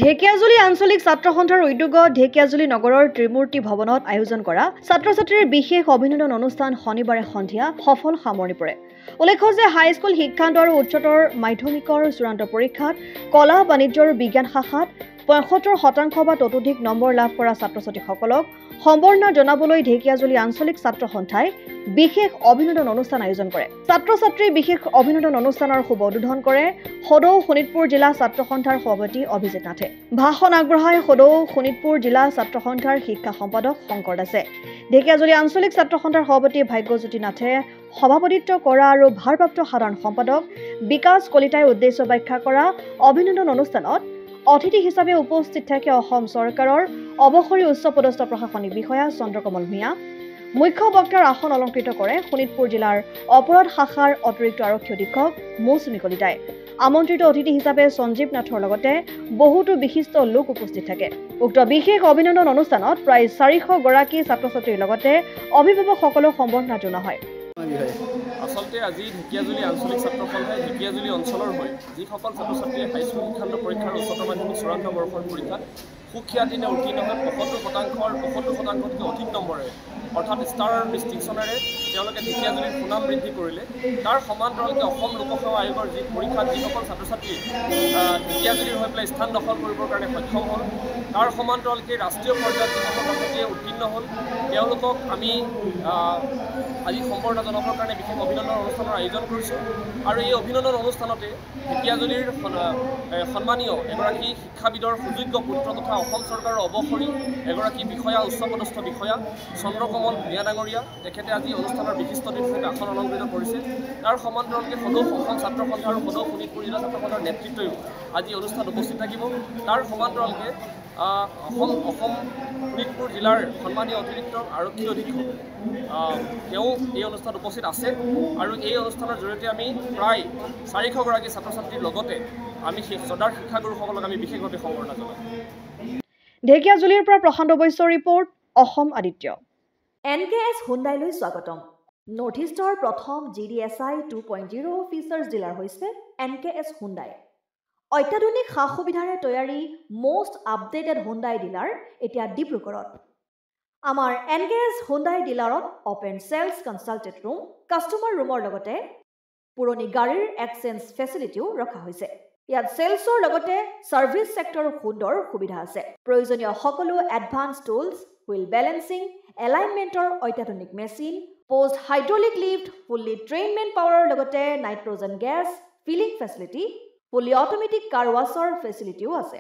ঢেকিয়াজুলি আঞ্চলিক ছাত্ৰ সন্থাৰ উদ্যোগত ঢেকিয়াজুলি নগৰৰ ত্ৰিমূৰ্তি ভৱনত আয়োজন কৰা ছাত্ৰ-ছাত্ৰীৰ বিশেষ অভিনন্দন অনুষ্ঠান শনিবাৰে সন্ধিয়া সফল সামৰণি পৰে। উল্লেখ্য যে হাইস্কুল শিক্ষান্ত আৰু উচ্চতৰ মাধ্যমিকৰ চূড়ান্ত পৰীক্ষাত কলা বাণিজ্য আৰু বিজ্ঞান শাখাত ৭৫% বা ততোধিক নম্বৰ লাভ কৰা ছাত্ৰ-ছাত্ৰীসকলক সম্বৰ্ধনা জনাবলৈ ঢেকিয়াজুলি আঞ্চলিক ছাত্ৰ সন্থাই বিশেষ অভিনন্দন অনুষ্ঠান আয়োজন কৰে। ছাত্ৰ-ছাত্ৰী বিশেষ অভিনন্দন অনুষ্ঠানৰ শুভ উদ্বোধন কৰে সদৌ শোণিতপুৰ জিলা ছাত্ৰ সন্থাৰ সভাপতি অভিজিত নাথে। ভাষণ আগবঢ়াই সদৌ শোণিতপুৰ জিলা ছাত্ৰ সন্থাৰ শিক্ষা সম্পাদক শংকৰ দাসে। ঢেকিয়াজুলি আঞ্চলিক ছাত্ৰ সন্থাৰ সভাপতি ভাগ্যজ্যোতি নাথে সভাপতিত্ব কৰা আৰু ভাৰপ্ৰাপ্ত সাধাৰণ সম্পাদক বিকাশ কলিতাই উদ্দেশ্য ব্যাখ্যা কৰা অভিনন্দন অনুষ্ঠানত অতিথি হিচাপে উপস্থিত থাকে অসম চৰকাৰৰ অৱসৰী উচ্চপদস্থ প্ৰশাসনিক বিষয়া চন্দ্ৰকমল ভূঞা। মুখ্য বক্তাৰ আসন অলংকৃত কৰে শোণিতপুৰ জিলাৰ অপৰাধ শাখাৰ অতিৰিক্ত আৰক্ষী অধীক্ষক মৌচুমী কলিতাই। আমন্ত্ৰিত অতিথি হিচাপে সঞ্জীৱ নাথৰ লগতে বহুতো বিশিষ্ট লোক উপস্থিত থাকে। উক্ত বিশেষ অভিনন্দন অনুষ্ঠানত প্ৰায় ৪০০ গৰাকী ছাত্ৰ-ছাত্ৰীৰ লগতে অভিভাৱকসকলক সম্বৰ্ধনা জনোৱা হয়। আচলতে আজি ঢেকিয়াজুলি আঞ্চলিক ছাত্ৰ সন্থাই ঢেকিয়াজুলি অঞ্চলৰ হৈ যিসকল ছাত্ৰ-ছাত্ৰীয়ে হাইস্কুল শিক্ষান্ত পৰীক্ষাৰ উচ্চতৰ মাধ্যমিক চূড়ান্ত বৰ্ষৰ পৰীক্ষাত সুখ্যাতিৰে উত্তীৰ্ণ হৈ ৭৫%তকৈ অধিক নম্বৰে অৰ্থাৎ ষ্টাৰ ডিষ্টিংশ্যনেৰে তেওঁলোকে ঢেকিয়াজুলিৰ সুনাম বৃদ্ধি কৰিলে। তাৰ সমান্তৰালকৈ অসম লোকসেৱা আয়োগৰ যি পৰীক্ষাত যিসকল ছাত্ৰ-ছাত্ৰী ঢেকিয়াজুলিৰ হৈ পেলাই স্থান দখল কৰিবৰ কাৰণে সক্ষম হ'ল, তাৰ সমান্তৰালকৈ ৰাষ্ট্ৰীয় পৰ্যায়ত যিসকল ছাত্ৰ-ছাত্ৰীয়ে উত্তীৰ্ণ হ'ল তেওঁলোকক আমি আজি সম্বৰ্ধনা জনাবৰ কাৰণে বিশেষ অভিনন্দন অনুষ্ঠানৰ আয়োজন কৰিছোঁ। আৰু এই অভিনন্দন অনুষ্ঠানতে ঢেকিয়াজুলিৰ সন্মানীয় এগৰাকী শিক্ষাবিদৰ সুযোগ্য পুত্ৰ তথা অসম চৰকাৰৰ অৱসৰী এগৰাকী বিষয়া উচ্চপদস্থ বিষয়া চন্দ্ৰকমল ভূঞা ডাঙৰীয়া তেখেতে আজি অনুষ্ঠানৰ বিশিষ্ট অতিথিক আসন অলংকৃত কৰিছে। তাৰ সমান্তৰালকৈ সদৌ অসম ছাত্ৰ সন্থা আৰু সদৌ শোণিতপুৰ জিলা ছাত্ৰ সন্থাৰ নেতৃত্বইও আজি অনুষ্ঠানত উপস্থিত থাকিব। তাৰ সমান্তৰালকৈ অসম শোণিতপুৰ জিলাৰ সন্মানীয় অতিৰিক্ত আৰক্ষী অধীক্ষক তেওঁ এই অনুষ্ঠানত উপস্থিত আছে। আৰু এই অনুষ্ঠানৰ জৰিয়তে আমি প্ৰায় ৪০০ গৰাকী ছাত্ৰ-ছাত্ৰীৰ লগতে আমি শ্ৰদ্ধাৰ শিক্ষাগুৰুসকলক আমি বিশেষভাৱে সম্বৰ্ধনা জনাম। ঢেকিয়াজুলিৰ পৰা প্ৰশান্ত বৈশ্যৰ ৰিপৰ্ট, অসম আদিত্য। NKS হুণ্ডাইলৈ স্বাগতম। নৰ্থ ইষ্টৰ প্ৰথম GDSI 2.0 ফিচাৰ্ছ ডিলাৰ হৈছে NKS হুণ্ডাই। অত্যাধুনিক সা সুবিধাৰে তৈয়াৰী মষ্ট আপডেটেড হুণ্ডাই ডিলাৰ এতিয়া ডিব্ৰুগড়ত। আমাৰ NKS হুণ্ডাই ডিলাৰত open sales consulted room, customer ৰুমৰ লগতে পুৰণি গাড়ীৰ এক্সচেঞ্জ ফেচিলিটিও ৰখা হৈছে। ইয়াত চেলছৰ লগতে ছাৰ্ভিচ ছেক্টৰৰ সুন্দৰ সুবিধা আছে। প্ৰয়োজনীয় সকলো এডভান্স টুলছ, হুইল বেলেন্সিং, এলাইনমেণ্টৰ অত্যাধুনিক machine, post hydraulic lift, fully trained man পাৱাৰৰ লগতে nitrogen gas filling facility, fully automatic car washer ফেচিলিটিও আছে।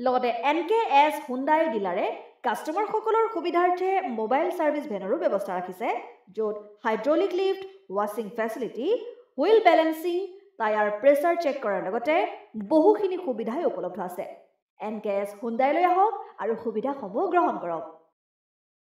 লগতে NKS হুণ্ডাই ডিলাৰে কাষ্টমাৰসকলৰ সুবিধাৰ্থে মোবাইল ছাৰ্ভিচ ভেনৰো ব্যৱস্থা ৰাখিছে, য'ত হাইড্ৰলিক লিফ্ট, ৱাশ্বিং facility, wheel balancing, tyre pressure check কৰাৰ লগতে বহুখিনি সুবিধাই উপলব্ধ আছে। NKS হুণ্ডাইলৈ আহক আৰু সুবিধাসমূহ গ্ৰহণ কৰক।